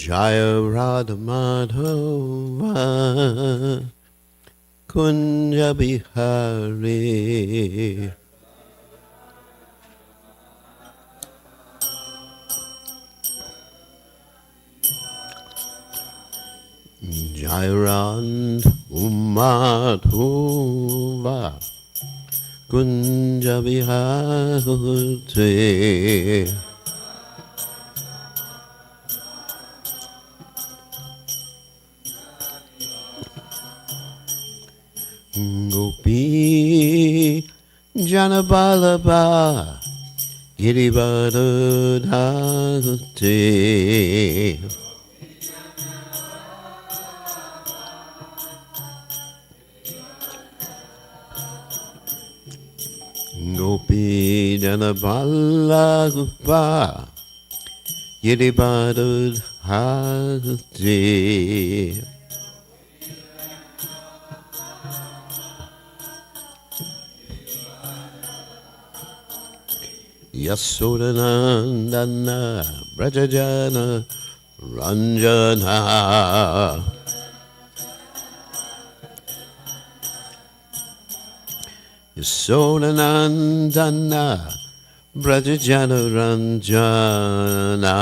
Jaya Radha Madhava Kunja Bihari Jaya Radha Madhava Kunja Bihari Gopi Janabalaba Girivardhate Gopi Janabalaba Girivardhate Yasodanandana Brajajana Ranjana Yasodanandana Brajajana Ranjana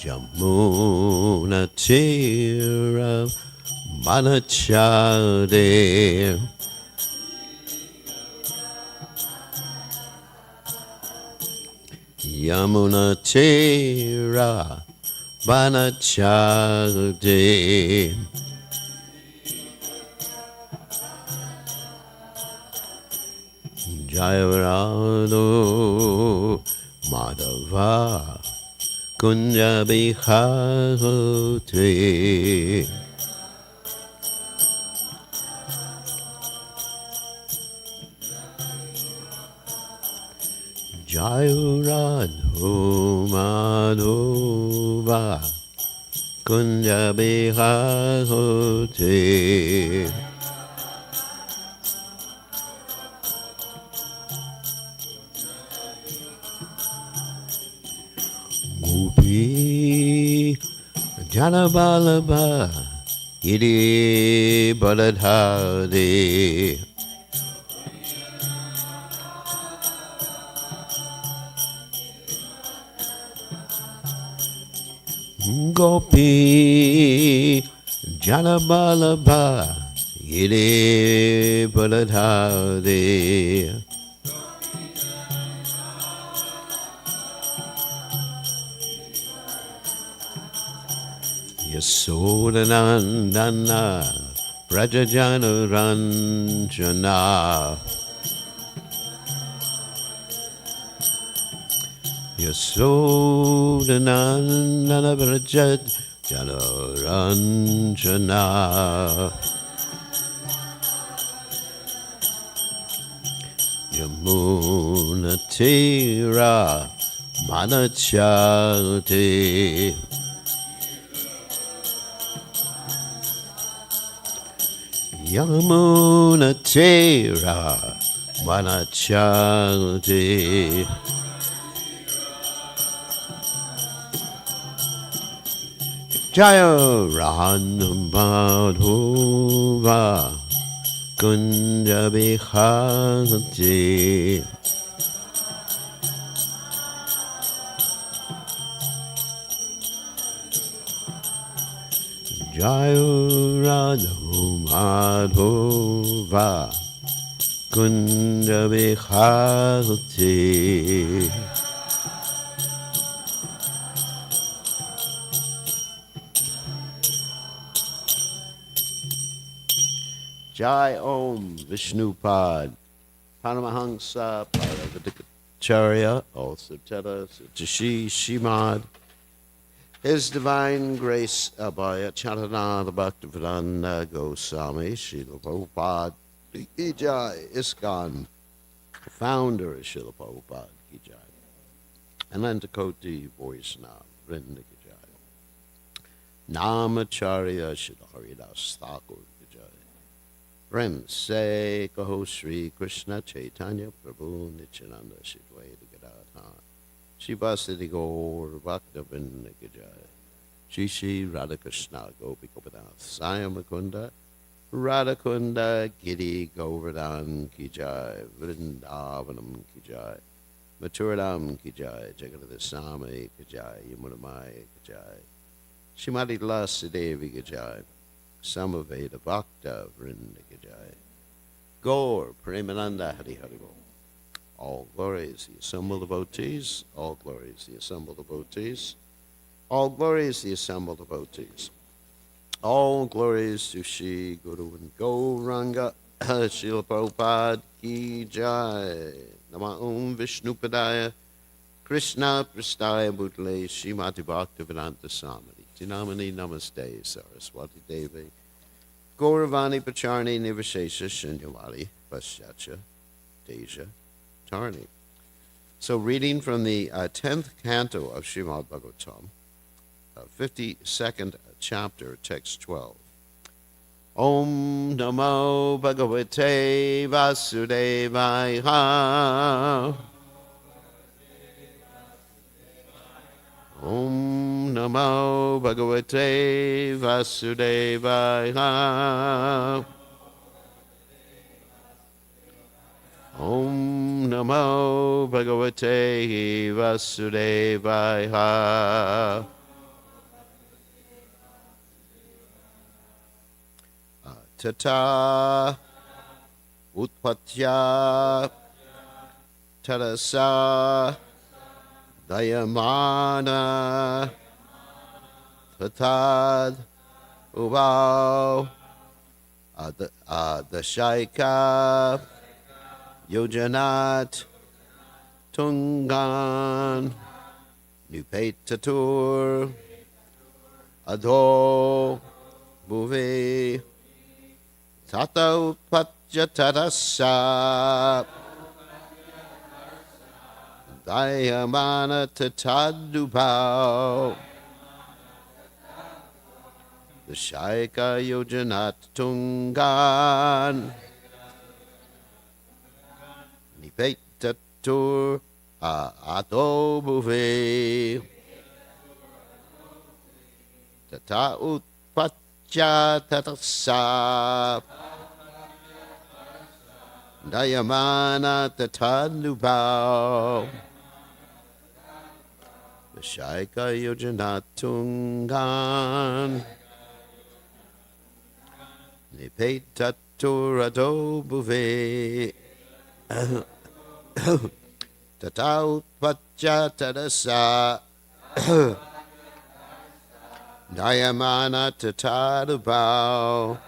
Jamuna Tira Manachade Yamuna Tira Manachade Jayarado Madhava Kunja Bihari Jayarado Madhava Kunja Bihari Gopi Janabalaba Giri Baladhari Gopi Janabalaba Giri Baladhari Yasodanandana Brajajana Ranjana Yasodanandana Brajajana Ranjana Yamuna Tira Manachate Yamuna Tira Manachate Jaya Radha Madhava Kunja Bihari Jaya Radha Madhava Kunja Bihari Jai Om Vishnupad Paramahansa Paravaticharya, also Teta Satashi Shimad, His Divine Grace Abhaya Charananda Bhaktivedanta Goswami Srila Prabhupada Ki Jai, ISKCON, founder of Srila Prabhupada Ki Jai, Anantakoti Vaishnava Vrinda Ki Jai, Namacharya Srila Haridas Thakur Ki Jai, Prem Se Kaho Shri Krishna Chaitanya Prabhu Nityananda Shidwaita Gadadha Shivasati Gaur Bhakta Vrinda Gajaya Shri Shri Radhakrishna Gopi Gopinath Sayamakunda Radhakunda Giri Govardhan Ki Jai Vrindavanam Ki Jai Maturadam Ki Jai Jagadada Swami Ki Jai Yamunamaya Ki Jai Shrimati Tulsi Devi Ki Jai Samaveda Bhakta Vrinda Ki Jai Gaur Premananda Hari Hari Bol. All glories the assembled devotees, all glories the assembled devotees, all glories the assembled devotees. All glories to Shri Guru and Gauranga, Srila Prabhupada Ki Jai. Nama Om Vishnupadaya, Krishna Prastaya Bhutale, Srimati Bhaktivedanta Swami. Tinamani Namaste, Saraswati Devi. Gauravani Pacharni Nivashesha Shunyavadi, Paschatya, Deja, Tarni. So reading from the 10th canto of Srimad Bhagavatam, 52nd chapter, text 12. Om Namo Bhagavate Vasudevaya. Om Namo Bhagavate Vasudevaya. Om Namo Bhagavate Vasudevaya. Tata Utpatya Tadasa Dayamana Tatad Ubao Adashaika Yojanat Tungan Nupetatur Ado Bhuvi Tata Utpatya Tadasa Dayamana Tatadubhao the Shaika Yojanat Tungan Nipetatur Ato Bhuvi Tata Utpatya Tadasa Dayamana Tatadubhao Shaika Yojanatungan Nipetaturado Bhuve Tatautpacha Tadasa Dayamana Tatadubhao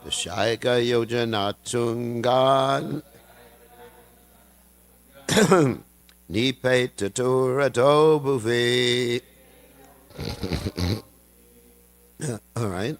Shaika Yojanatungan Nipetaturado Bhuvi. All right.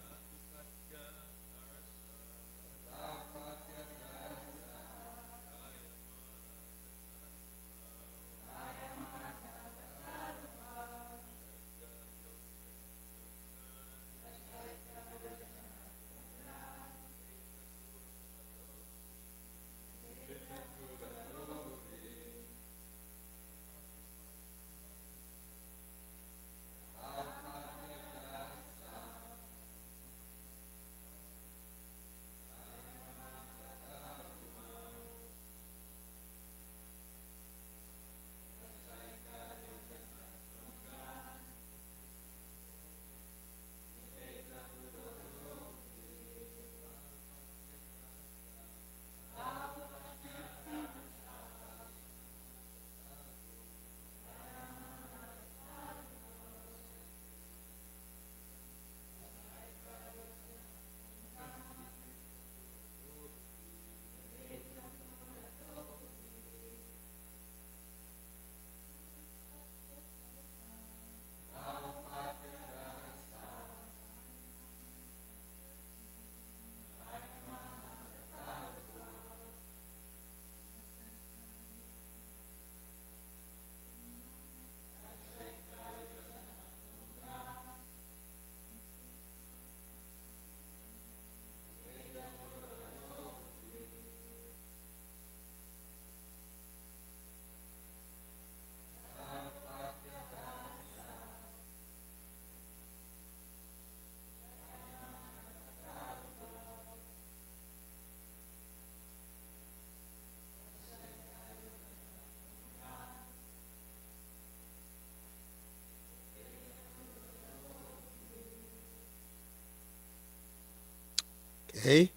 Okay.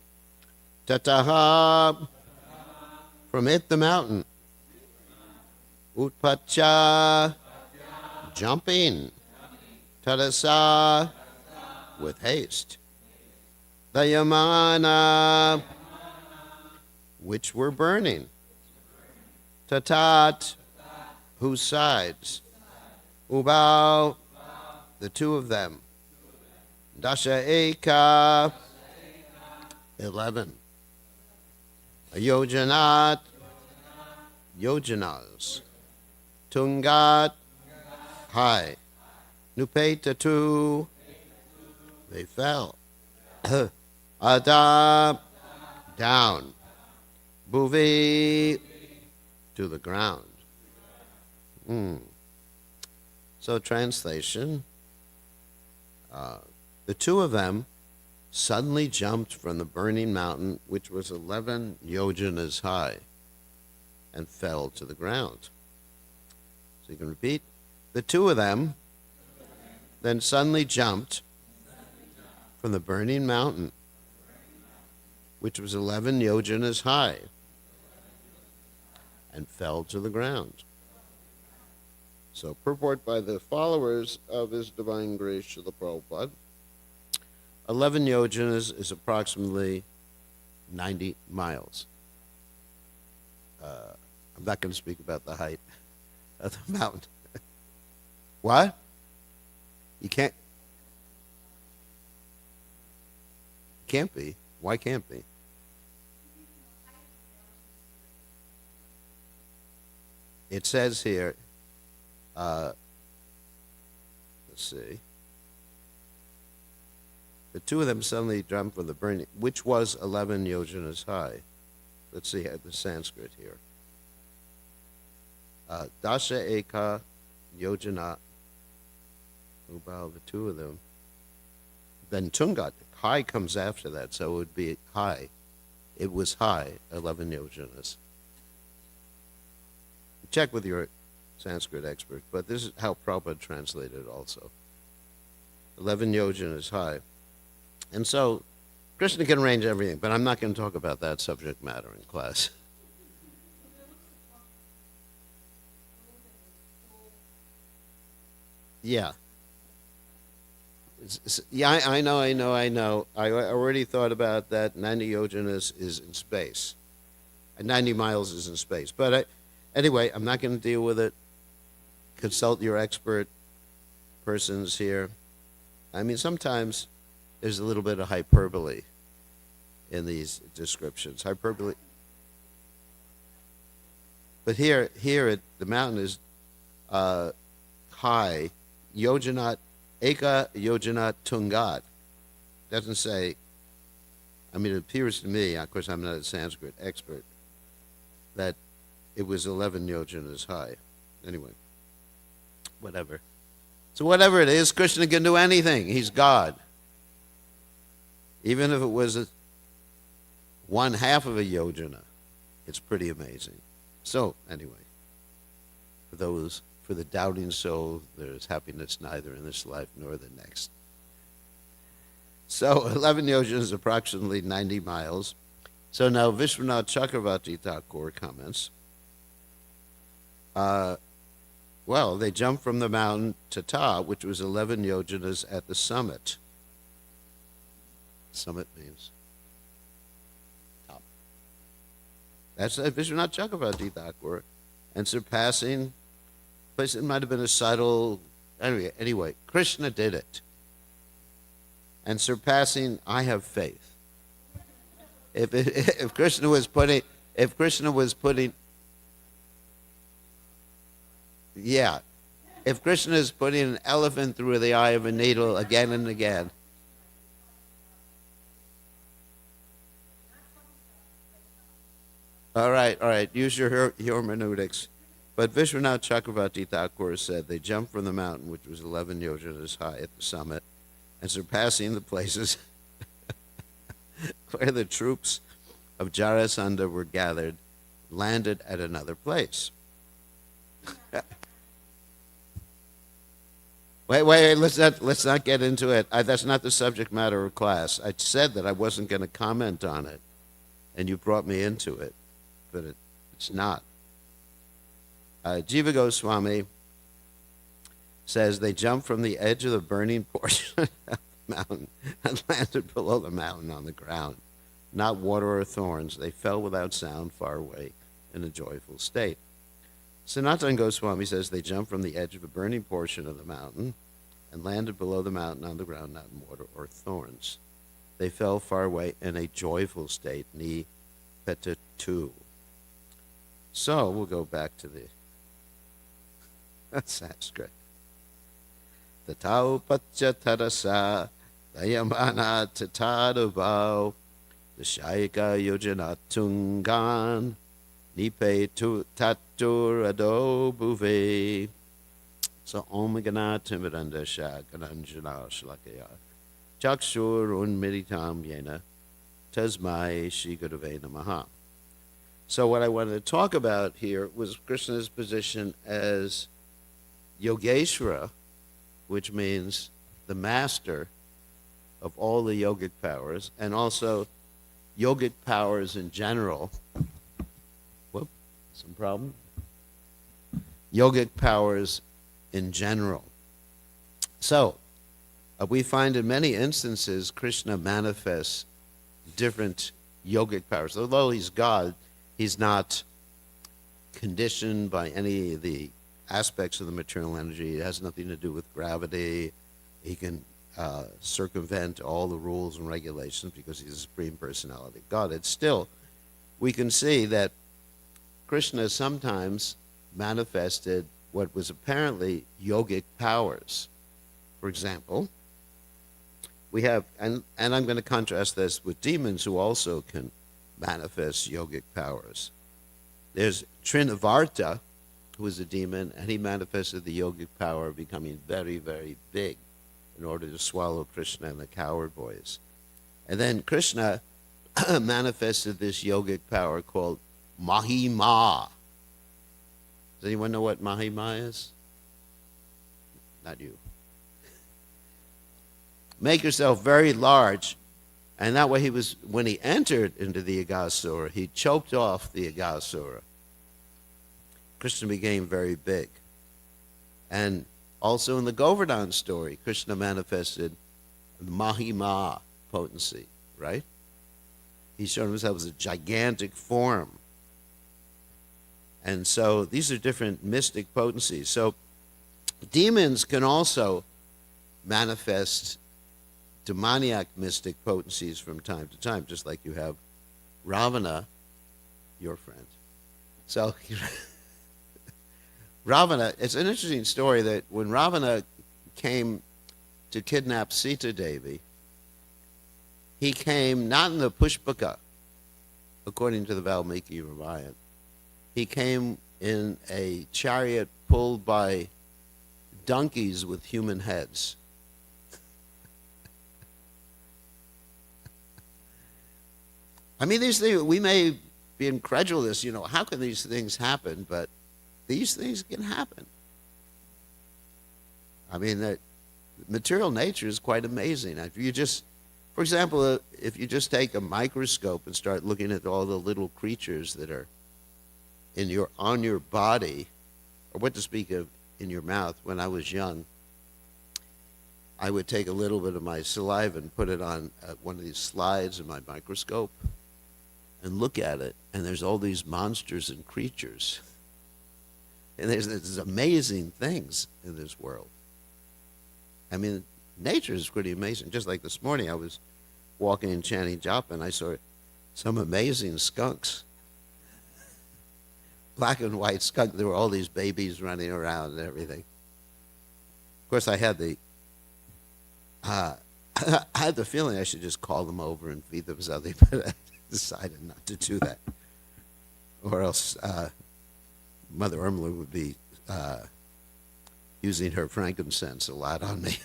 Tataha, from it the mountain. Utpacha, jumping. Tadasa, with haste. Dayamana, which were burning. Tatat, whose sides. Ubao, the two of them. Dasha Eka, 11. Yojanat, yojanas. Tungat, high. Nupetatu, they fell. Adab, down. Buvi, to the ground. So translation, the two of them suddenly jumped from the burning mountain, which was 11 yojanas high, and fell to the ground. So you can repeat. The two of them then suddenly jumped from the burning mountain, which was 11 yojanas high, and fell to the ground. So purport by the followers of His Divine Grace Srila Prabhupada, 11 yojanas is approximately 90 miles. I'm not going to speak about the height of the mountain. What? You can't be. Why can't be? It says here, let's see. The two of them suddenly jumped from the burning, which was 11 yojanas high. Let's see the Sanskrit here. Dasha Eka Yojana. About the two of them. Then Tungat, high comes after that, so it would be high. It was high, 11 yojanas. Check with your Sanskrit expert, but this is how Prabhupada translated it also. 11 yojanas high. And so, Krishna can arrange everything, but I'm not going to talk about that subject matter in class. Yeah. Yeah, I know. I already thought about that. 90 yojanas is in space. 90 miles is in space. But anyway, I'm not going to deal with it. Consult your expert persons here. I mean, sometimes there's a little bit of hyperbole in these descriptions. Hyperbole. But here, the mountain is high. Yojanat, Eka Yojanat Tungat. Doesn't say, I mean, it appears to me, of course I'm not a Sanskrit expert, that it was 11 yojanas high. Anyway, whatever. So whatever it is, Krishna can do anything. He's God. Even if it was one half of a yojana, it's pretty amazing. So anyway, for the doubting soul, there's happiness neither in this life nor the next. So 11 yojanas is approximately 90 miles. So now Vishwanath Chakravarti Thakur comments, well, they jumped from the mountain Tata, which was 11 yojanas at the summit. Summit means top. That's Vishwanath Chakravarti Thakur. And surpassing, place it might have been a subtle, anyway, Krishna did it. And surpassing, I have faith. If Krishna was putting, yeah, if Krishna is putting an elephant through the eye of a needle again and again. All right, use your hermeneutics. But Vishwanath Chakravarti Thakur said they jumped from the mountain, which was 11 yojanas high at the summit, and surpassing the places where the troops of Jarasandha were gathered, landed at another place. Wait, let's not get into it. That's not the subject matter of class. I said that I wasn't going to comment on it, and you brought me into it, but it's not. Jiva Goswami says they jumped from the edge of the burning portion of the mountain and landed below the mountain on the ground. Not water or thorns. They fell without sound far away in a joyful state. Sanatana Goswami says they jumped from the edge of a burning portion of the mountain and landed below the mountain on the ground, not in water or thorns. They fell far away in a joyful state, ni peta tu. So we'll go back to the Sanskrit. Tatau patcha tarasa dayamana tatadabau dashayika yojana tungan nipe tu taturado bhuve. So Om Gana Timiranda Sha Gananjana Shlakaya Chakshur Unmiritam Yena Tasmai Shri Gurave Namaha. So what I wanted to talk about here was Krishna's position as Yogeshwara, which means the master of all the yogic powers, and also yogic powers in general. Whoop, some problem? Yogic powers in general. So, we find in many instances Krishna manifests different yogic powers. Although he's God, he's not conditioned by any of the aspects of the material energy. It has nothing to do with gravity. He can circumvent all the rules and regulations because he's the Supreme Personality of God. It's still, we can see that Krishna sometimes manifested what was apparently yogic powers. For example, we have, and I'm going to contrast this with demons who also can manifest yogic powers. There's Trinavarta, who is a demon, and he manifested the yogic power of becoming very, very big in order to swallow Krishna and the coward boys. And then Krishna manifested this yogic power called Mahima. Does anyone know what Mahima is? Not you. Make yourself very large, and that way he was, when he entered into the Agasura, he choked off the Agasura. Krishna became very big. And also in the Govardhan story, Krishna manifested Mahima potency, right? He showed himself as a gigantic form. And so these are different mystic potencies. So demons can also manifest demoniac mystic potencies from time to time, just like you have Ravana, your friend. So Ravana, it's an interesting story that when Ravana came to kidnap Sita Devi, he came not in the Pushpaka, according to the Valmiki Ramayana. He came in a chariot pulled by donkeys with human heads. I mean, these things, we may be incredulous, how can these things happen? But these things can happen. I mean, the material nature is quite amazing. If you just, for example, if you just take a microscope and start looking at all the little creatures that are on your body, or what to speak of in your mouth. When I was young, I would take a little bit of my saliva and put it on one of these slides in my microscope and look at it, and there's all these monsters and creatures. And there's these amazing things in this world. I mean, nature is pretty amazing. Just like this morning, I was walking in Channing Joppa, and I saw some amazing skunks. Black and white skunk. There were all these babies running around and everything. Of course, I had the feeling I should just call them over and feed them something, but I decided not to do that, or else Mother Irmela would be using her frankincense a lot on me.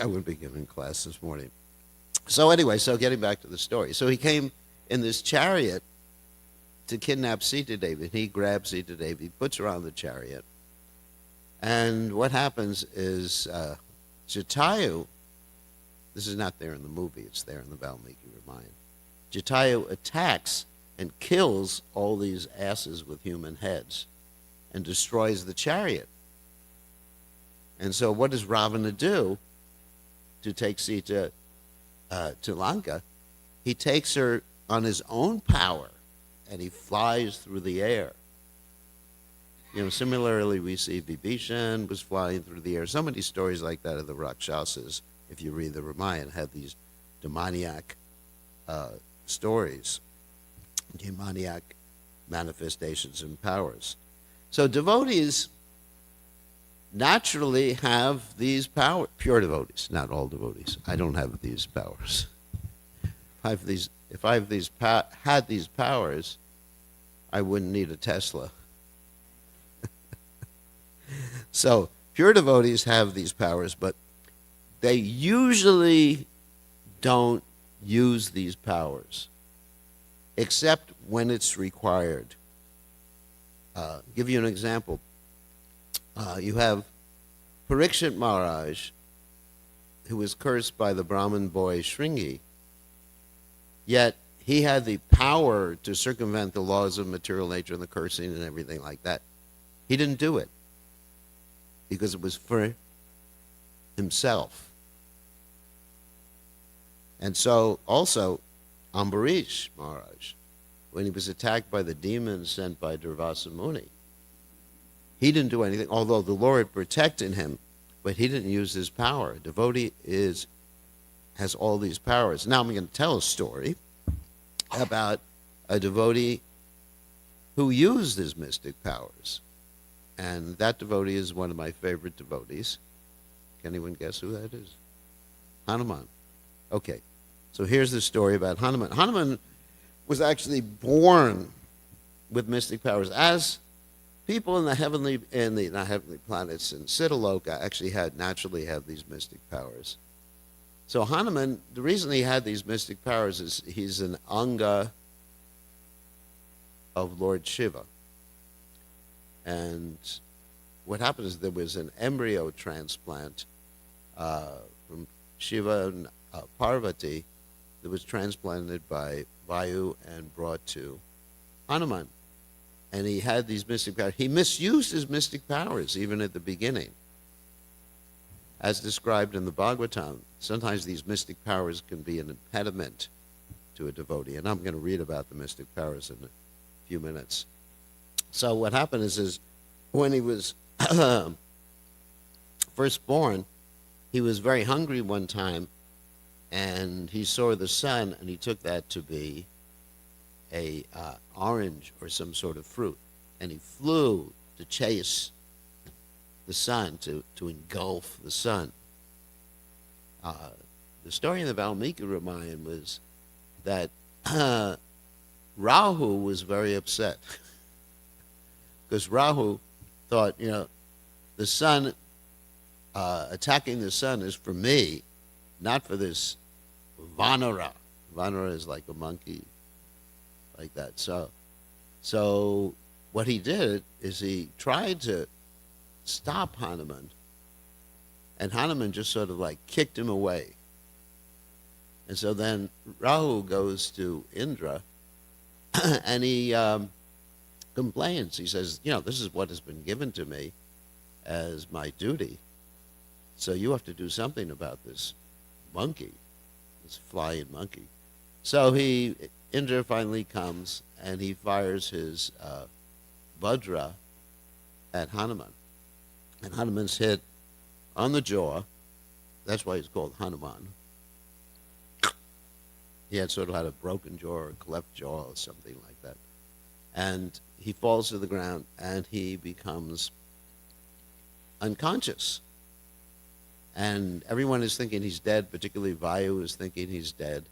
I wouldn't be giving class this morning. So anyway, getting back to the story. So he came in this chariot to kidnap Sita Devi. He grabs Sita Devi, puts her on the chariot, And what happens is Jatayu, this is not there in the movie, it's there in the Valmiki Ramayana. Jatayu attacks and kills all these asses with human heads and destroys the chariot. And so what does Ravana do to take Sita to Lanka? He takes her on his own power and he flies through the air. Similarly, we see Vibhishan was flying through the air. So many stories like that of the Rakshasas, if you read the Ramayana, have these demoniac stories, demoniac manifestations and powers. So devotees naturally have these powers. Pure devotees, not all devotees. I don't have these powers. If I had these powers, I wouldn't need a Tesla. So pure devotees have these powers, but they usually don't use these powers, except when it's required. Give you an example. You have Parikshit Maharaj, who was cursed by the Brahmin boy Shringi, yet he had the power to circumvent the laws of material nature and the cursing and everything like that. He didn't do it because it was for himself. And so also Ambarish Maharaj, when he was attacked by the demons sent by Durvasa Muni, he didn't do anything, although the Lord protected him, but he didn't use his power. A devotee has all these powers. Now I'm going to tell a story about a devotee who used his mystic powers. And that devotee is one of my favorite devotees. Can anyone guess who that is? Hanuman. Okay, so here's the story about Hanuman. Hanuman was actually born with mystic powers. As people in the not heavenly planets in Siddhaloka actually naturally have these mystic powers. So Hanuman, the reason he had these mystic powers is he's an anga of Lord Shiva. And what happened is there was an embryo transplant from Shiva and Parvati that was transplanted by Vayu and brought to Hanuman. And he had these mystic powers. He misused his mystic powers even at the beginning. As described in the Bhagavatam, sometimes these mystic powers can be an impediment to a devotee. And I'm going to read about the mystic powers in a few minutes. So what happened is when he was first born, he was very hungry one time, and he saw the sun, and he took that to be a orange or some sort of fruit, and he flew to chase the sun, to engulf the sun. The story in the Valmiki Ramayana was that Rahu was very upset because Rahu thought, the sun, attacking the sun is for me, not for this Vanara. Vanara is like a monkey, like that. So what he did is he tried to stop Hanuman, and Hanuman just sort of like kicked him away. And so then Rahu goes to Indra, and he complains. He says, this is what has been given to me as my duty. So you have to do something about this monkey, this flying monkey. So Indra finally comes, and he fires his Vajra at Hanuman. And Hanuman's hit on the jaw. That's why he's called Hanuman. He had sort of had a broken jaw or a cleft jaw or something like that. And he falls to the ground, and he becomes unconscious. And everyone is thinking he's dead, particularly Vayu is thinking he's dead.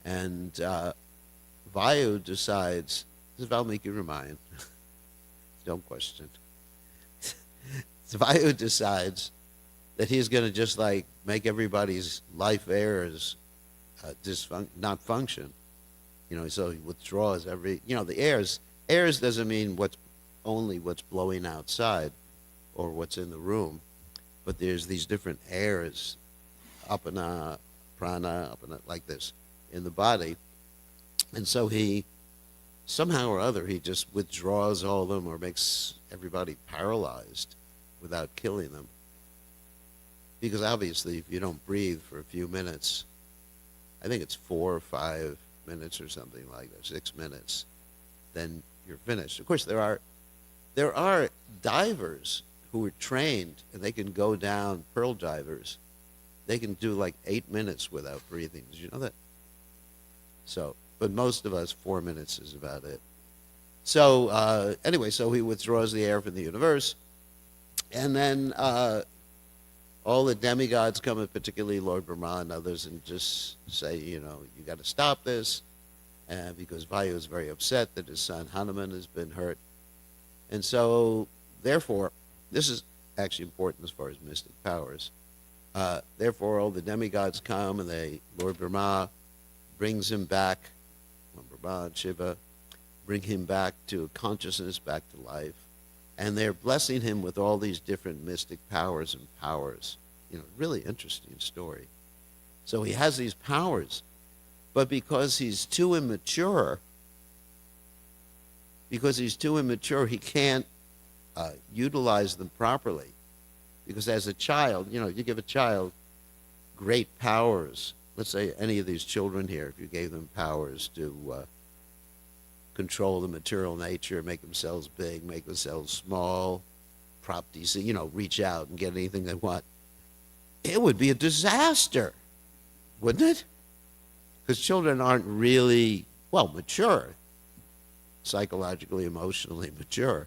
And Vayu decides, this is Valmiki Ramayana, don't question it. Vayu decides that he's going to just like make everybody's life airs not function. So he withdraws the airs. Airs doesn't mean only what's blowing outside. or what's in the room, but there's these different airs, apana, prana, apana, like this, in the body. And so he, somehow or other, he just withdraws all of them or makes everybody paralyzed without killing them. Because obviously, if you don't breathe for a few minutes, I think it's 4 or 5 minutes or something like that, 6 minutes, then you're finished. Of course, there are divers who are trained, and they can go down, pearl divers. They can do like 8 minutes without breathing. Did you know that? So, but most of us, 4 minutes is about it. So anyway, so he withdraws the air from the universe, and then all the demigods come, and particularly Lord Brahma and others, and just say, you got to stop this, because Vayu is very upset that his son Hanuman has been hurt. And so, therefore, this is actually important as far as mystic powers. Therefore, all the demigods come, and Lord Brahma brings him back, Brahma and Shiva bring him back to consciousness, back to life. And they're blessing him with all these different mystic powers and powers. Really interesting story. So he has these powers, but because he's too immature, he can't utilize them properly. Because as a child, you give a child great powers. Let's say any of these children here, if you gave them powers to control the material nature, make themselves big, make themselves small, prop DC, reach out and get anything they want, it would be a disaster, wouldn't it? Because children aren't really, mature, psychologically, emotionally mature.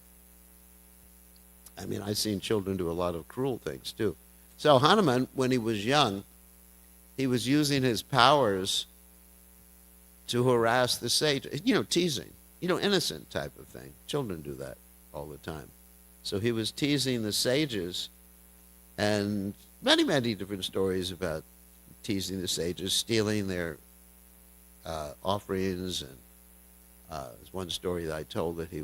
I mean, I've seen children do a lot of cruel things, too. So Hanuman, when he was young, he was using his powers to harass the sage, teasing, innocent type of thing. Children do that all the time. So he was teasing the sages, and many, many different stories about teasing the sages, stealing their offerings. And there's one story that I told that he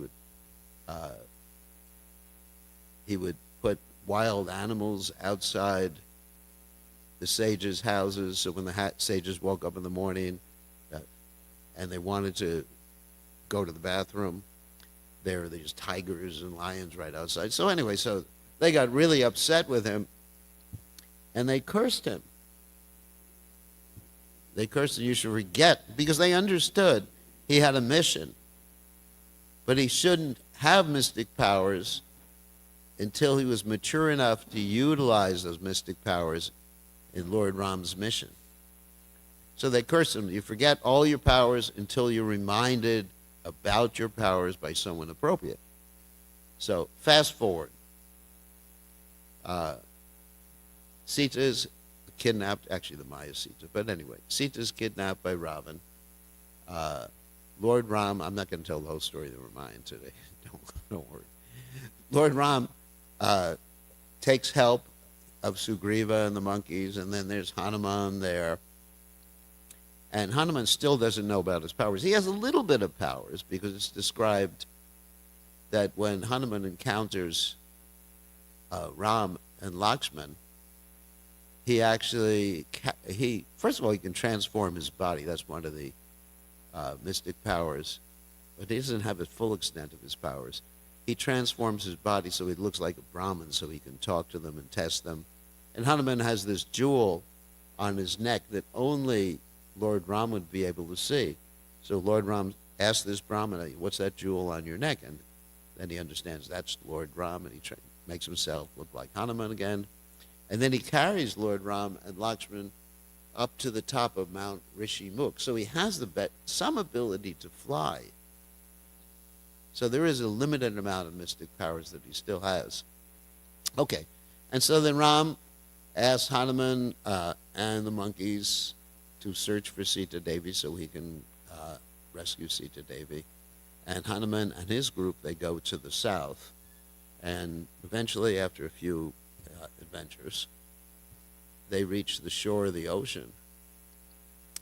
would put wild animals outside the sages' houses, so when the sages woke up in the morning and they wanted to go to the bathroom, there were these tigers and lions right outside. So anyway, so they got really upset with him, and they cursed him. They cursed him, you should forget, because they understood he had a mission. But he shouldn't have mystic powers until he was mature enough to utilize those mystic powers in Lord Ram's mission. So they cursed him. You forget all your powers until you're reminded about your powers by someone appropriate. So fast forward. Sita's kidnapped, actually the Maya Sita, but anyway, Sita's kidnapped by Ravan. Lord Ram, I'm not going to tell the whole story of the Ramayana today. Don't worry. Lord Ram takes help of Sugriva and the monkeys, and then there's Hanuman there. And Hanuman still doesn't know about his powers. He has a little bit of powers, because it's described that when Hanuman encounters Ram and Lakshman, he actually, first of all, he can transform his body. That's one of the mystic powers. But he doesn't have the full extent of his powers. He transforms his body so he looks like a Brahmin, so he can talk to them and test them. And Hanuman has this jewel on his neck that only Lord Ram would be able to see. So Lord Ram asks this Brahmana, what's that jewel on your neck? And then he understands that's Lord Ram, and he makes himself look like Hanuman again. And then he carries Lord Ram and Lakshman up to the top of Mount Rishimukh. So he has some ability to fly. So there is a limited amount of mystic powers that he still has. Okay, and so then Ram asks Hanuman and the monkeys to search for Sita Devi so he can rescue Sita Devi. And Hanuman and his group, they go to the south. And eventually, after a few adventures, they reach the shore of the ocean.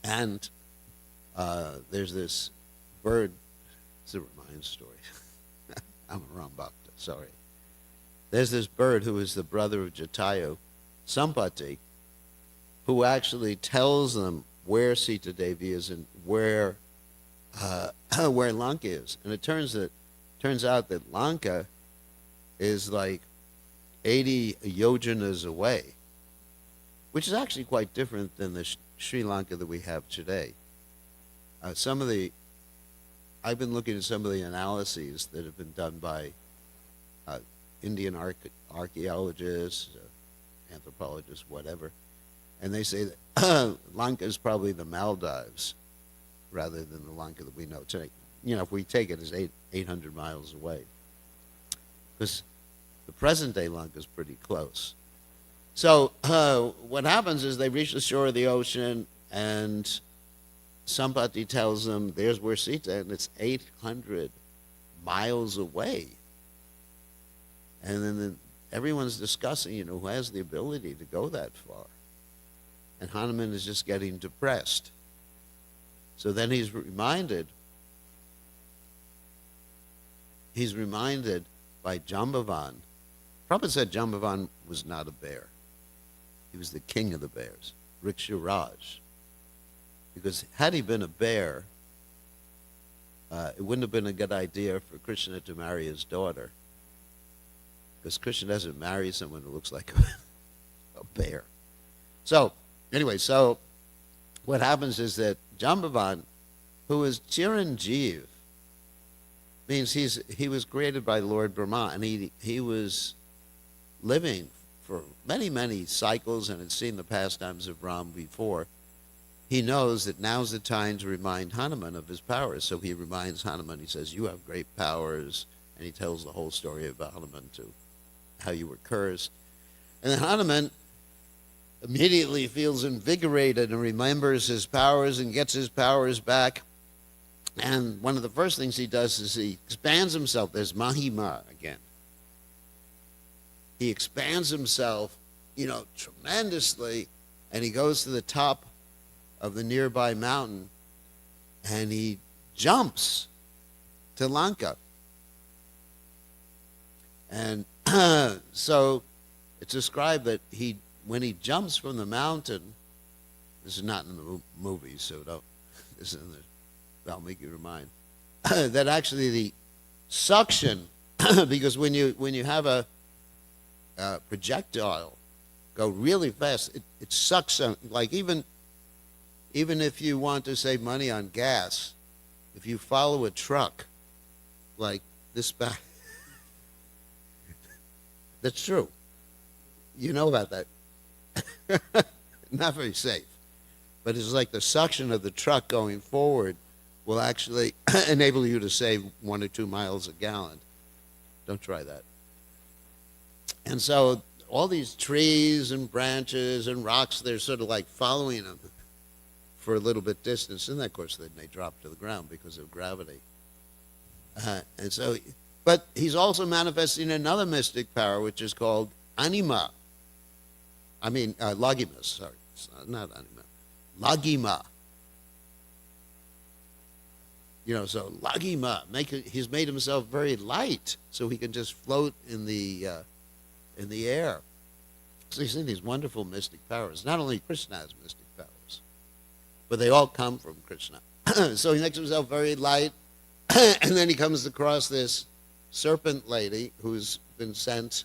And there's this bird. It's a Ramayana story. I'm a Ram Bhakta, sorry. there's this bird who is the brother of Jatayu, Sampati, who actually tells them where Sita Devi is and where where Lanka is. And it turns out that Lanka is like 80 yojanas away, which is actually quite different than the Sri Lanka that we have today. I've been looking at some of the analyses that have been done by Indian archaeologists, anthropologists, whatever, and they say that Lanka is probably the Maldives rather than the Lanka that we know today. You know, if we take it as 800 miles away, because the present-day Lanka is pretty close. So what happens is they reach the shore of the ocean, and Sampati tells them, there's where Sita, and it's 800 miles away. And then everyone's discussing, you know, who has the ability to go that far. And Hanuman is just getting depressed. So then he's reminded by Jambavan. Prabhupada said Jambavan was not a bear. He was the king of the bears, Riksharaj. Because had he been a bear, it wouldn't have been a good idea for Krishna to marry his daughter. Because Krishna doesn't marry someone who looks like a bear. So, anyway, so what happens is that Jambavan, who is Chiranjeev, means he was created by Lord Brahma, and he was living for many, many cycles and had seen the pastimes of Ram before. He knows that now's the time to remind Hanuman of his powers. So he reminds Hanuman, he says, you have great powers, and he tells the whole story about Hanuman too, how you were cursed. And then Hanuman immediately feels invigorated and remembers his powers and gets his powers back. And one of the first things he does is he expands himself. There's Mahima again. He expands himself, you know, tremendously, and he goes to the top of the nearby mountain, and he jumps to Lanka. And so it's described that when he jumps from the mountain, this is not in the movie, so this is in the Valmiki Ramayana, that actually the suction, because when you have a projectile go really fast, it sucks on, like even if you want to save money on gas, if you follow a truck like this back, that's true. You know about that. Not very safe. But it's like the suction of the truck going forward will actually enable you to save 1 or 2 miles a gallon. Don't try that. And so all these trees and branches and rocks, they're sort of like following them for a little bit distance. And then, of course, then they drop to the ground because of gravity. And so, but he's also manifesting another mystic power, which is called anima. Lagima, sorry. It's not anima. Lagima. You know, so Lagima, he's made himself very light so he can just float in the air. So you see these wonderful mystic powers. Not only Krishna has mystic powers, but they all come from Krishna. So he makes himself very light, and then he comes across this serpent lady who's been sent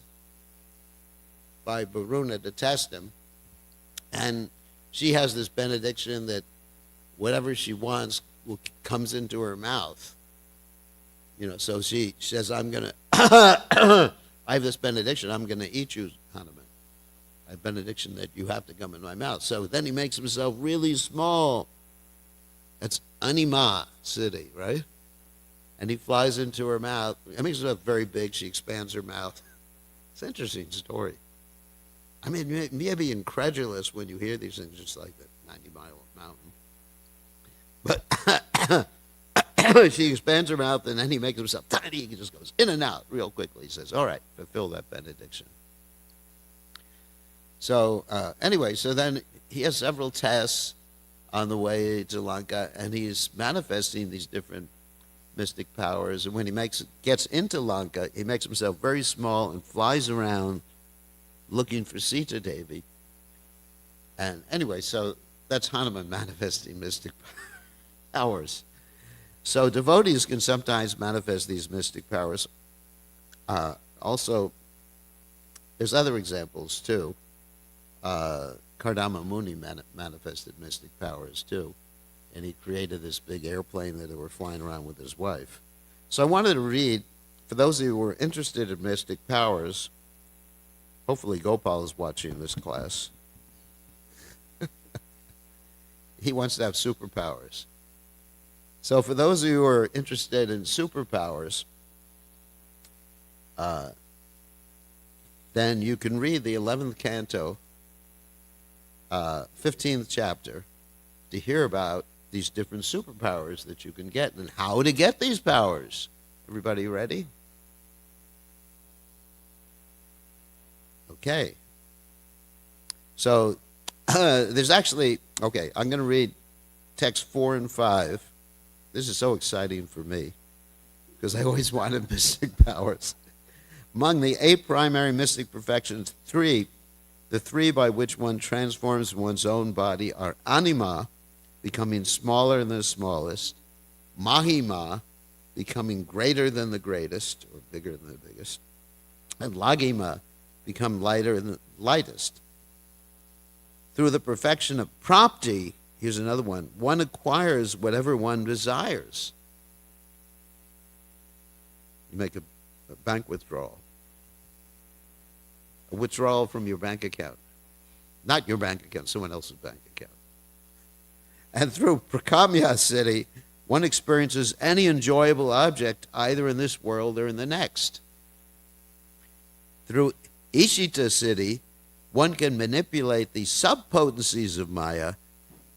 by Varuna to test him. And she has this benediction that whatever she wants comes into her mouth. You know, so she says, I'm going to, I have this benediction, I'm going to eat you, Hanuman. I have benediction that you have to come in my mouth. So then he makes himself really small. That's Anima city, right? And he flies into her mouth. He makes himself very big. She expands her mouth. It's an interesting story. I mean, you may be incredulous when you hear these things, just like that 90-mile mountain. But she expands her mouth, and then he makes himself tiny. He just goes in and out real quickly. He says, all right, fulfill that benediction. So anyway, so then he has several tests on the way to Lanka, and he's manifesting these different mystic powers. And when he gets into Lanka, he makes himself very small and flies around looking for Sita Devi. And anyway, so that's Hanuman manifesting mystic powers. So devotees can sometimes manifest these mystic powers. Also, there's other examples too. Kardama Muni manifested mystic powers too. And he created this big airplane that they were flying around with his wife. So I wanted to read, for those of you who are interested in mystic powers, hopefully Gopal is watching this class. He wants to have superpowers. So for those of you who are interested in superpowers, then you can read the 11th canto, 15th chapter, to hear about these different superpowers that you can get and how to get these powers. Everybody ready? Okay. So there's actually, okay, I'm going to read text 4 and 5. This is so exciting for me because I always wanted mystic powers. Among the 8 primary mystic perfections, the three by which one transforms one's own body are anima, becoming smaller than the smallest, mahima, becoming greater than the greatest, or bigger than the biggest, and lagima, become lighter than the lightest. Through the perfection of prapti, here's another one acquires whatever one desires. You make a bank withdrawal. A withdrawal from your bank account. Not your bank account, someone else's bank account. And through prakamya siddhi, one experiences any enjoyable object either in this world or in the next. Through ishita siddhi, one can manipulate the sub-potencies of Maya,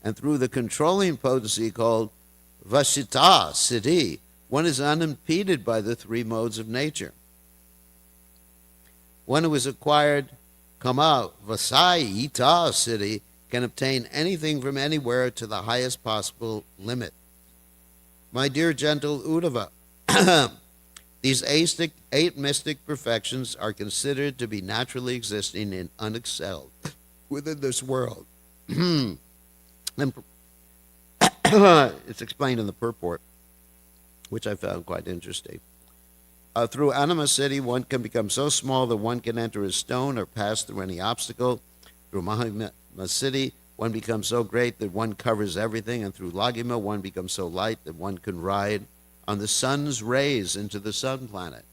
and through the controlling potency called vashita siddhi, one is unimpeded by the 3 modes of nature. One who has acquired kama vasayita siddhi can obtain anything from anywhere to the highest possible limit. My dear gentle Uddhava, these 8 mystic perfections are considered to be naturally existing and unexcelled within this world. It's explained in the purport, which I found quite interesting. Through anima siddhi, one can become so small that one can enter a stone or pass through any obstacle. Through mahima siddhi, one becomes so great that one covers everything, and through lagima, one becomes so light that one can ride on the sun's rays into the sun planet.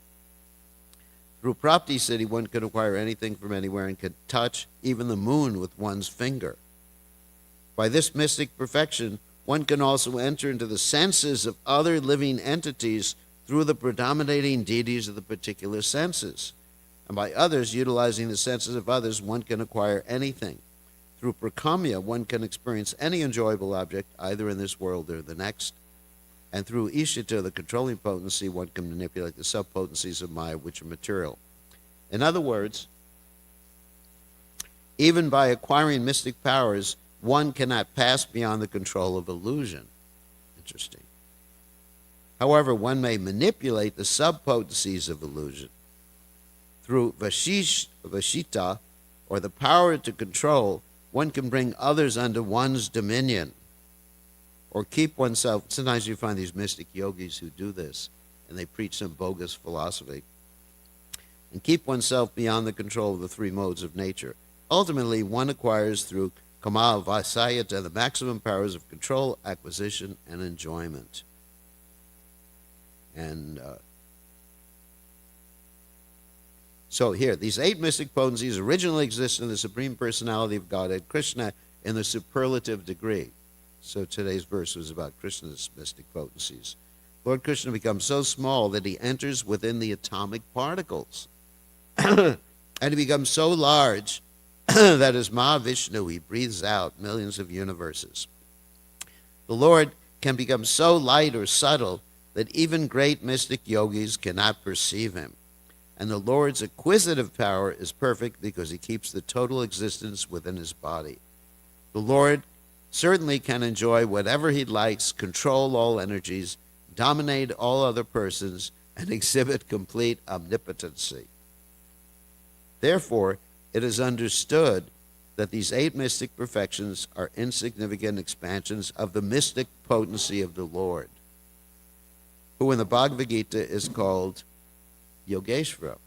Through prapti siddhi, one can acquire anything from anywhere and can touch even the moon with one's finger. By this mystic perfection, one can also enter into the senses of other living entities through the predominating deities of the particular senses. And by others, utilizing the senses of others, one can acquire anything. Through prakamya, one can experience any enjoyable object, either in this world or the next. And through ishita, the controlling potency, one can manipulate the sub-potencies of Maya, which are material. In other words, even by acquiring mystic powers, one cannot pass beyond the control of illusion. Interesting. However, one may manipulate the sub-potencies of illusion. Through vashita, or the power to control, one can bring others under one's dominion, or keep oneself. Sometimes you find these mystic yogis who do this, and they preach some bogus philosophy, and keep oneself beyond the control of the 3 modes of nature. Ultimately, one acquires through kama vasayata the maximum powers of control, acquisition, and enjoyment. And so here, these 8 mystic potencies originally existed in the Supreme Personality of Godhead, Krishna, in the superlative degree. So today's verse was about Krishna's mystic potencies. Lord Krishna becomes so small that he enters within the atomic particles. And he becomes so large that as Mahavishnu, he breathes out millions of universes. The Lord can become so light or subtle that even great mystic yogis cannot perceive him. And the Lord's acquisitive power is perfect because he keeps the total existence within his body. The Lord certainly can enjoy whatever he likes, control all energies, dominate all other persons, and exhibit complete omnipotency. Therefore, it is understood that these 8 mystic perfections are insignificant expansions of the mystic potency of the Lord, who in the Bhagavad Gita is called Yogeshvara,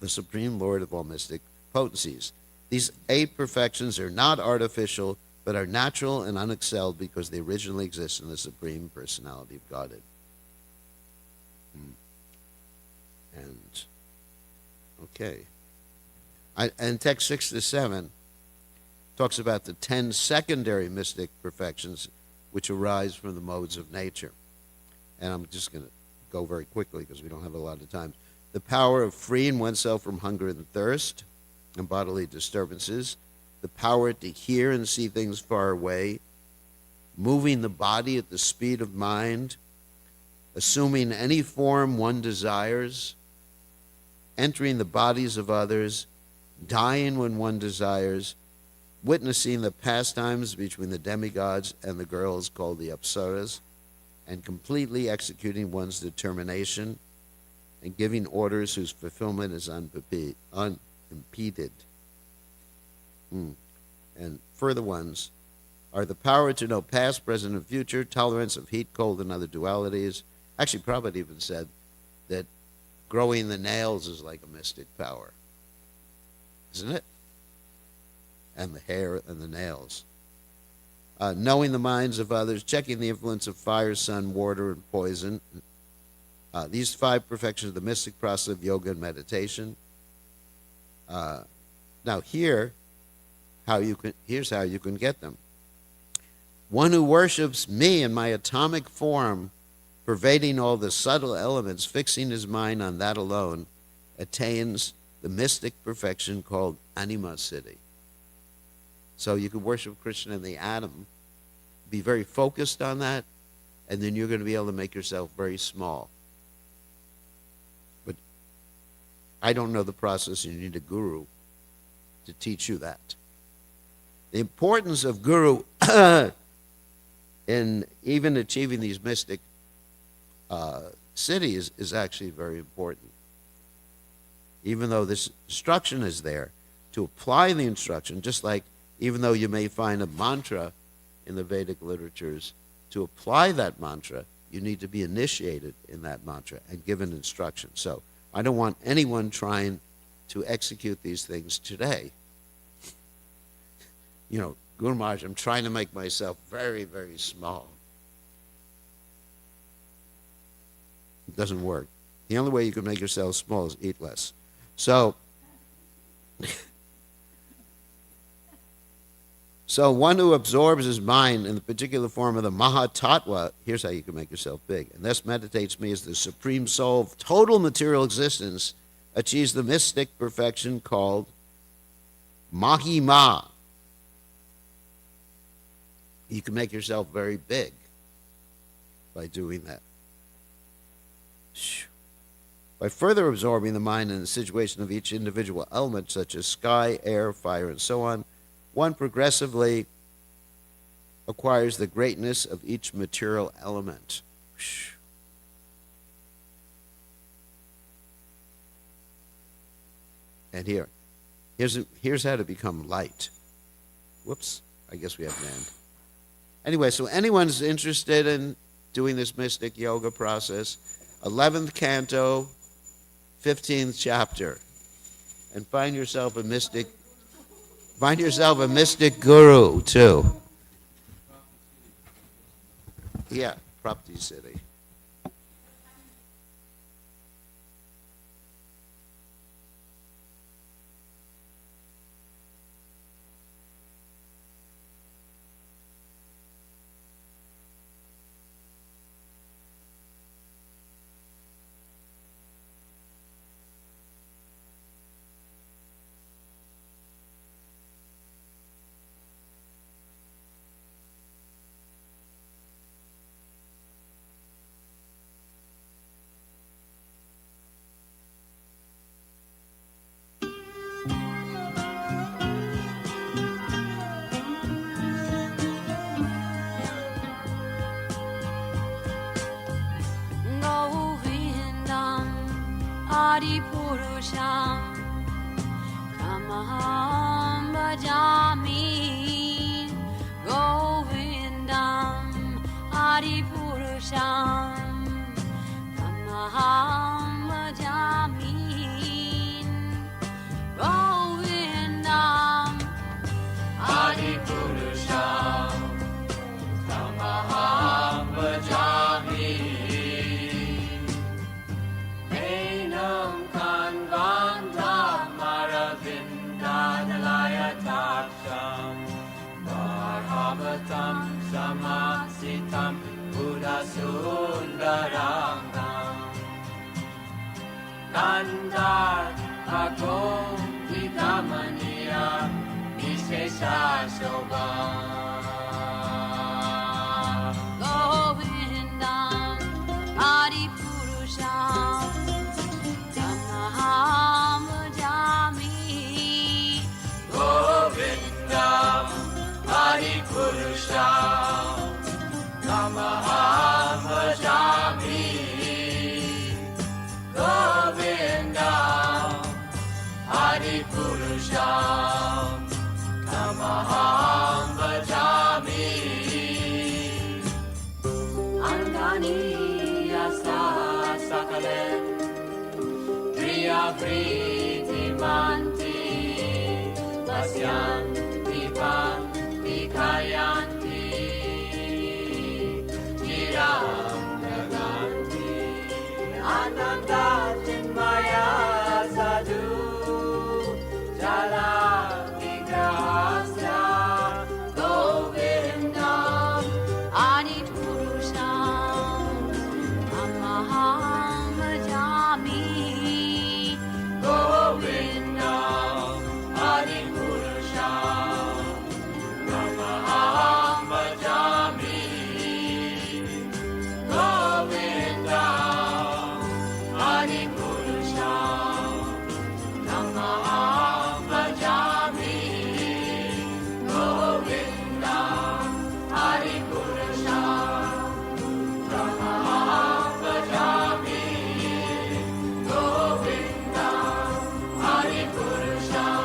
the Supreme Lord of all mystic potencies. These 8 perfections are not artificial, but are natural and unexcelled because they originally exist in the Supreme Personality of Godhead. And, okay. And text 6 to 7 talks about the 10 secondary mystic perfections which arise from the modes of nature. And I'm just going to go very quickly because we don't have a lot of time. The power of freeing oneself from hunger and thirst and bodily disturbances, the power to hear and see things far away, moving the body at the speed of mind, assuming any form one desires, entering the bodies of others, dying when one desires, witnessing the pastimes between the demigods and the girls called the Apsaras, and completely executing one's determination and giving orders whose fulfillment is unimpeded. And further ones are the power to know past, present, and future, tolerance of heat, cold, and other dualities. Actually, Prabhupada even said that growing the nails is like a mystic power, isn't it? And the hair and the nails. Knowing the minds of others, checking the influence of fire, sun, water, and poison. These 5 perfections of the mystic process of yoga and meditation. Now here's how you can get them. One who worships me in my atomic form, pervading all the subtle elements, fixing his mind on that alone, attains the mystic perfection called anima siddhi. So you can worship Krishna in the atom, be very focused on that, and then you're going to be able to make yourself very small. But I don't know the process, and you need a guru to teach you that. The importance of guru in even achieving these mystic siddhis is actually very important. Even though this instruction is there, to apply the instruction, just like even though you may find a mantra in the Vedic literatures, to apply that mantra, you need to be initiated in that mantra and given instruction. So I don't want anyone trying to execute these things today. You know, Guru Maharaj, I'm trying to make myself very, very small. It doesn't work. The only way you can make yourself small is eat less. So, one who absorbs his mind in the particular form of the Mahatattva, here's how you can make yourself big, and thus meditates me as the supreme soul of total material existence, achieves the mystic perfection called Mahima. You can make yourself very big by doing that. By further absorbing the mind in the situation of each individual element, such as sky, air, fire, and so on, one progressively acquires the greatness of each material element. And here's how to become light. Whoops, I guess we have an end. Anyway, so anyone's interested in doing this mystic yoga process, 11th canto, 15th chapter, and find yourself a mystic guru too. Yeah, Prapti Siddhi. Adipurusham Tamaham Bhajami Govindam Adipurusham Tamaham Bhajami Govindam Adipurusham Tamaham Bhajami Enam Kanvanda Maravinda Nalaya Taksham Marhamatam Samasitam Buddha Sundarangam Kandar Agom Vikamaniya Vishesha Shobha Govindam Adipurusham Tamaham Bhajami Govindam Adipurusham Tamaham Bhajami Govindam Adipurusham Tamaham Bhajami Angani Asa Sakalen Priya Priti Manti Pasyanti Panti Kayanti Chiram Naganti Ananda Chinmaya Sadhu Jala Vigrahasya Govindam Adipurusham Tamaham Bhajami Govindam Adipurusham Tamaham Bhajami Govindam Adipurusham Tamaham Bhajami Govindam Adipurusham Tamaham Bhajami Govindam Adipurusham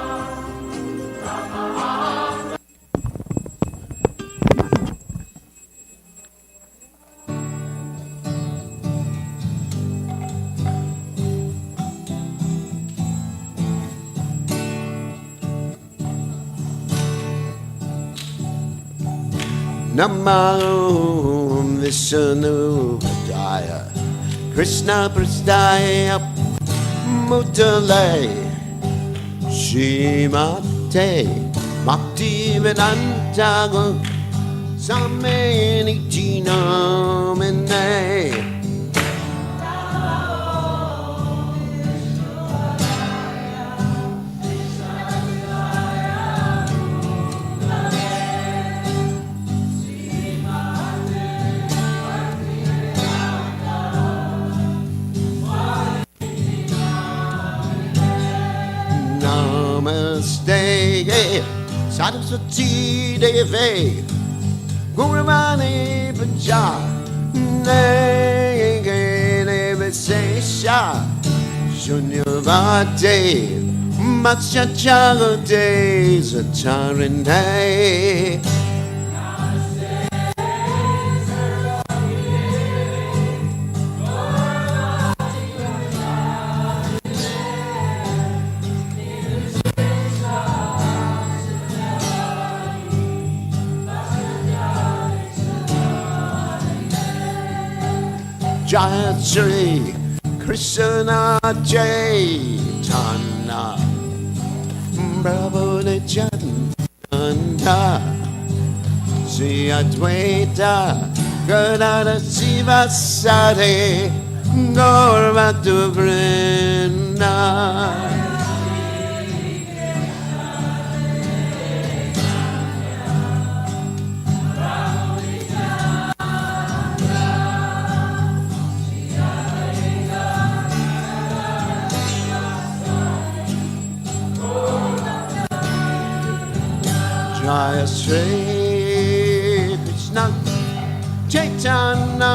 Tamaham Namo Vishnu Padaya Krishna Prasthaya Mutale Shrimate Bhaktivedanta Swami Namine Namaste Saraswati Devi Guruvani Pacha Nege Visesha Shunyavate Matsyachagate Satarine Jaya Shri Krishna Chaitanya Prabhu Nityananda Sri Advaita Gadada Sivasari Gaurvatu Vrinda Jaya Shri Krishna Chaitanya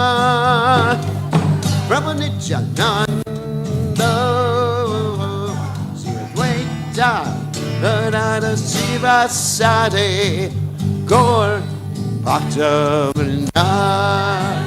Prabhu Nityananda Radha Shiva Sade Gaur Bhakta Vrinda.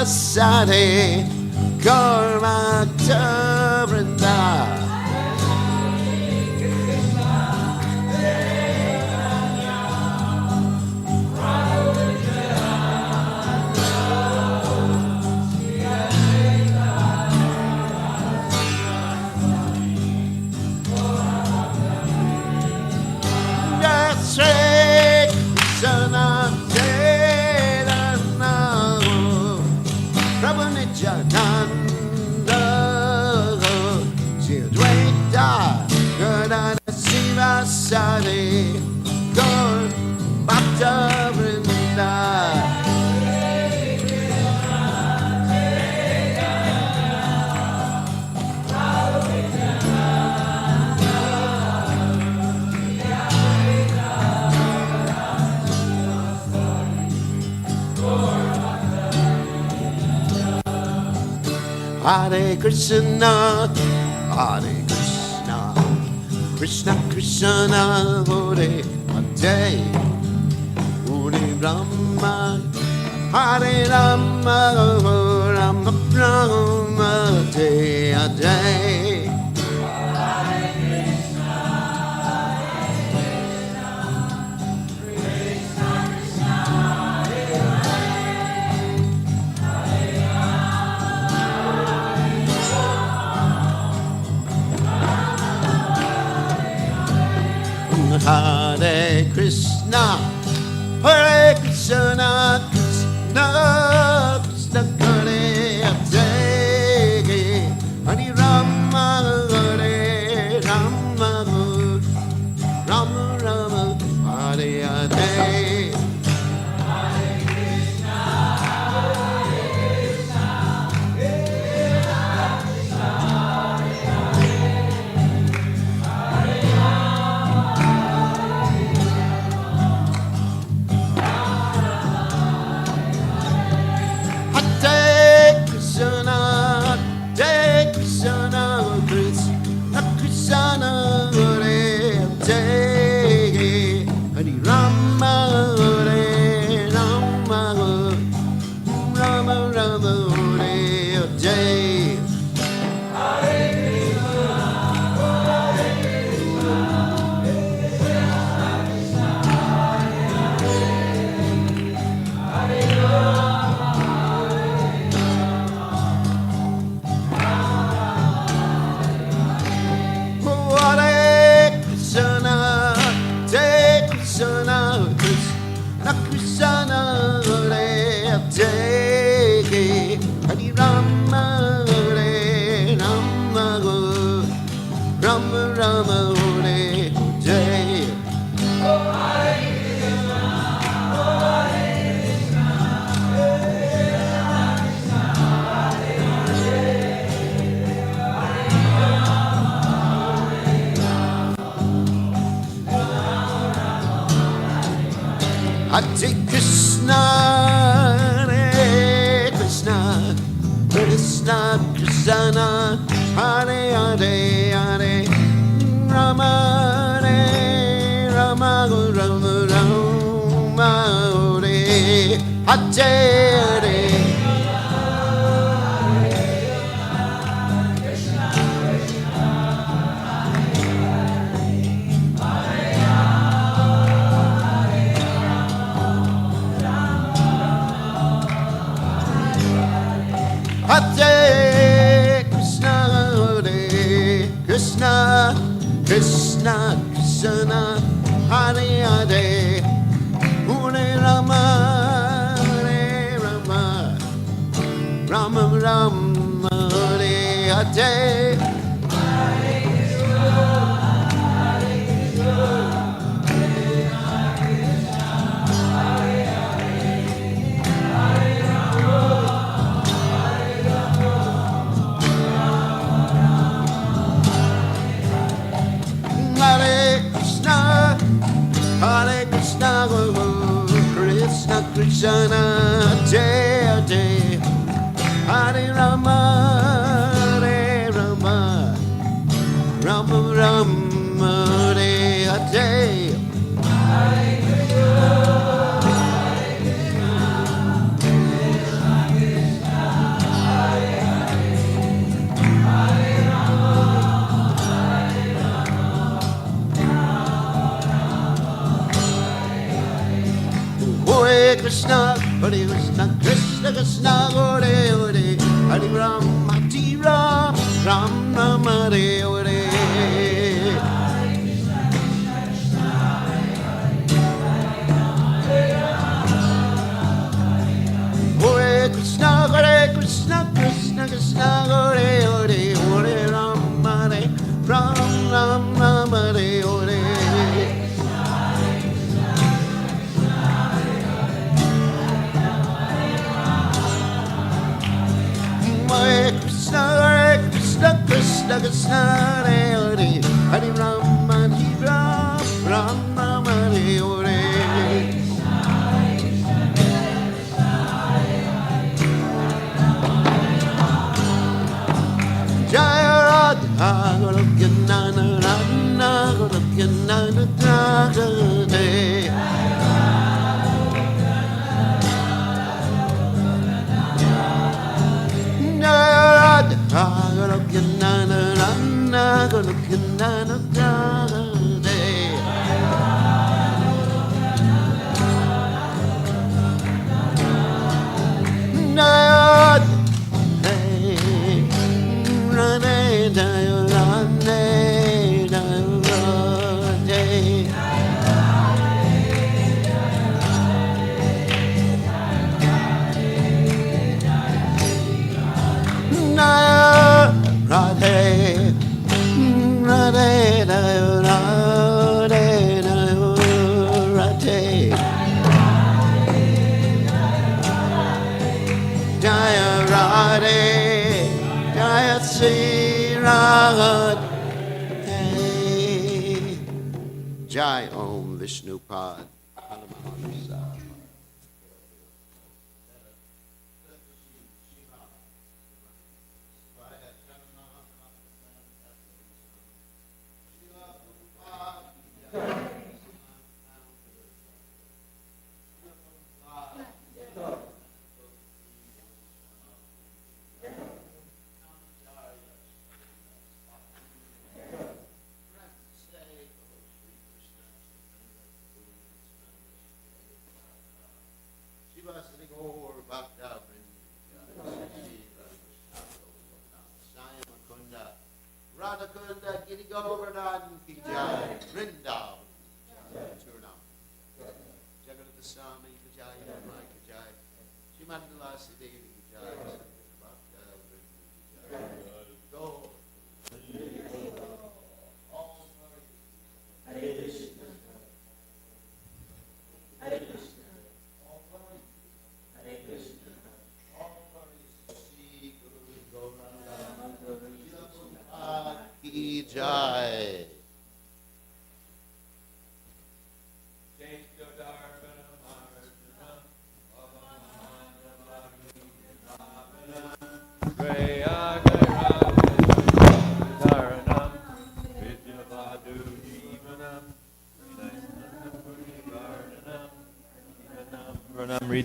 Sade Gaurmakta Vrinda. Sade Gaur Bhakta Vrinda. Hare Krishna, Hare Krishna, Krishna Krishna, Hare Hare, Hare Rama, Hare Rama, Rama Rama, Hare Hare. Hare Krishna, Hare Krishna, Krishna Krishna, Hare Hare, Hare Rama, Hare Rama, Rama Rama, Hare Hare. Hare Krishna, Hare Krishna, Krishna Krishna, Hare Hare, Hare Rama, Hare Rama, Rama Rama, Hare Hare. Hare Krishna, Hare Krishna, Krishna Krishna, Hare Hare, Hare Rama, Hare Rama, Rama Rama, Hare Hare. Krishna, Jaya Jaya, Hare Rama, Hare Rama, Rama Rama, Hare Jaya. Hare Krishna, Krishna Krishna, Hare Hare, Hare Ram, Hare Ram, Ram Ram, Hare Hare. Hare Krishna, Krishna Krishna, Hare Hare, Hare Ram, Hare Ram, Ram Ram, Hare Hare. Hare Krishna, Krishna Krishna, Hare Hare, Hare Ram, Hare Ram, Ram Ram, Hare Hare. Jaya Radha, Goloka Nana Radha, Goloka Nana Radha. Goloka Nana Radha, Goloka Nana Radha. Jaya Radhe, Jaya Sri Radhe. Jai Om Vishnupad. Radhakunda, Giri Govardhan ki jai, Vrindavan, Churnam, Jagannath Swami ki jai, Ramai ki jai, Shimandalasi Devi ki jai, Bhakta Vrinda ki jai, Go. Hare Krishna, Hare Krishna, Hare Krishna, Shri Guru Gauranga ki jai.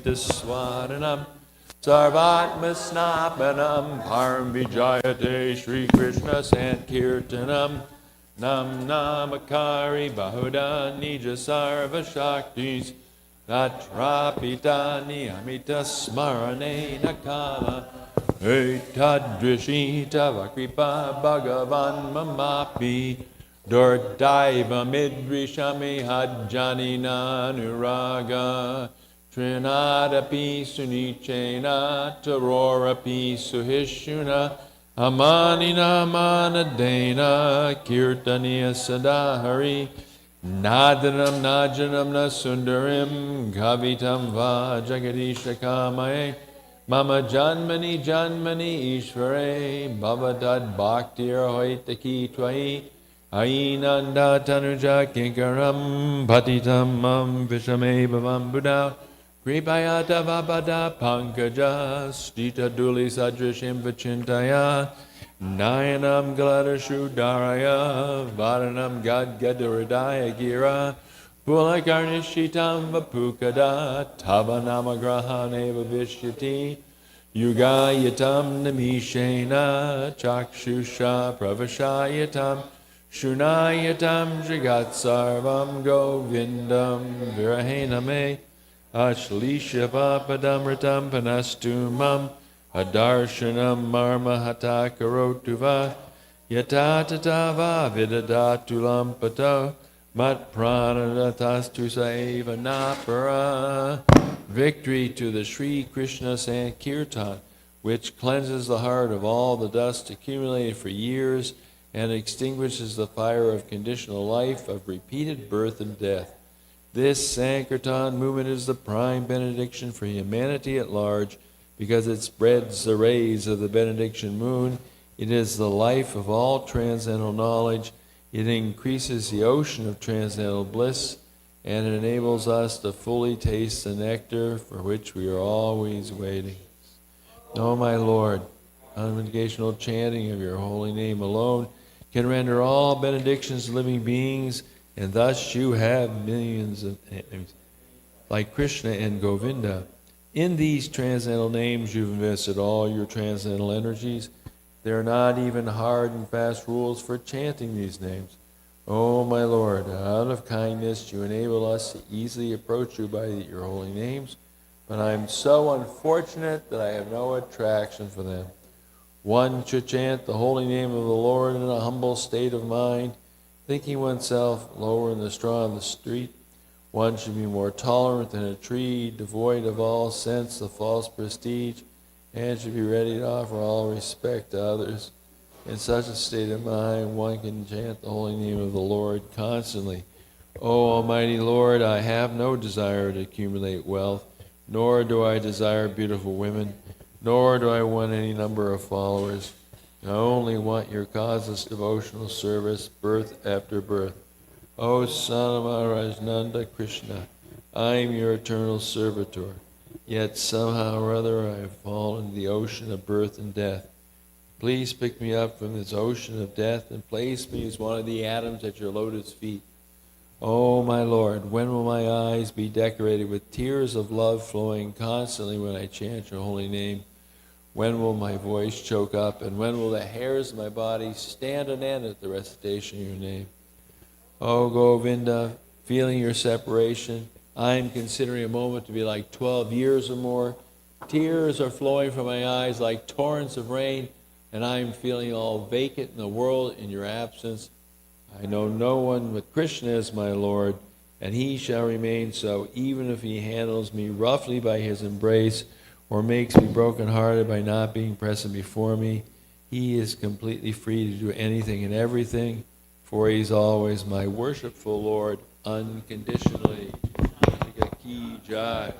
Swaranam Sarvatmasnapanam Param Vijayate Shri Krishna Sankirtanam Nam Namakari Bahuda Nija Sarva Shaktis Natrapitani Amita Smarane Nakala Etadrishita Vakripa Bhagavan Mamapi Durdaiva Midrishami Hajjani Nanuraga Trinadapi Sunichena Tarorapi Suhishuna Amanina Manadena Kirtaniya Sadahari Nadanam Najanam Nasundarim Kavitam Va Jagadisha Kamae Mama Janmani Janmani Ishvare Bhavadad Bhaktir Hoitaki Twai Ainanda Tanuja Kinkaram Patitam Mam Vishame Bhavam Buddha Kripayata Vapada Pankaja Stita Duli Sadrashim Vachintaya Nayanam Galadashu Daraya Varanam Gad Gadaradaya Gira Pulakarnishitam Vapukada Tavanama Grahaneva Vishyati Yugayatam Namishena Chakshusha Pravashayatam Shunayatam Jagat Sarvam Govindam Virahename Ashlisha Papadamritam Panastumam Adarshanam Marma Hatakarotuva Yatatatava Vidadatulam Pato Mat Pranadatastu Saiva Napara. Victory to the Sri Krishna Sankirtan, which cleanses the heart of all the dust accumulated for years and extinguishes the fire of conditional life, of repeated birth and death. This Sankirtan movement is the prime benediction for humanity at large because it spreads the rays of the benediction moon. It is the life of all transcendental knowledge. It increases the ocean of transcendental bliss, and it enables us to fully taste the nectar for which we are always waiting. O my Lord, congregational chanting of your holy name alone can render all benedictions to living beings, and thus you have millions of names, like Krishna and Govinda. In these transcendental names you've invested all your transcendental energies. There are not even hard and fast rules for chanting these names. O my Lord, out of kindness you enable us to easily approach you by your holy names, but I am so unfortunate that I have no attraction for them. One should chant the holy name of the Lord in a humble state of mind, thinking oneself lower than the straw on the street. One should be more tolerant than a tree, devoid of all sense of false prestige, and should be ready to offer all respect to others. In such a state of mind, one can chant the holy name of the Lord constantly. O Almighty Lord, I have no desire to accumulate wealth, nor do I desire beautiful women, nor do I want any number of followers. I only want your causeless devotional service, birth after birth. O Son of Maharaj Nanda Krishna, I am your eternal servitor. Yet somehow or other I have fallen into the ocean of birth and death. Please pick me up from this ocean of death and place me as one of the atoms at your lotus feet. O my Lord, when will my eyes be decorated with tears of love flowing constantly when I chant your holy name? When will my voice choke up, and when will the hairs of my body stand on end at the recitation of your name? O Govinda, feeling your separation, I am considering a moment to be like 12 years or more. Tears are flowing from my eyes like torrents of rain, and I am feeling all vacant in the world in your absence. I know no one but Krishna is my Lord, and he shall remain so, even if he handles me roughly by his embrace, or makes me brokenhearted by not being present before me. He is completely free to do anything and everything, for he is always my worshipful Lord, unconditionally. Ki Jai.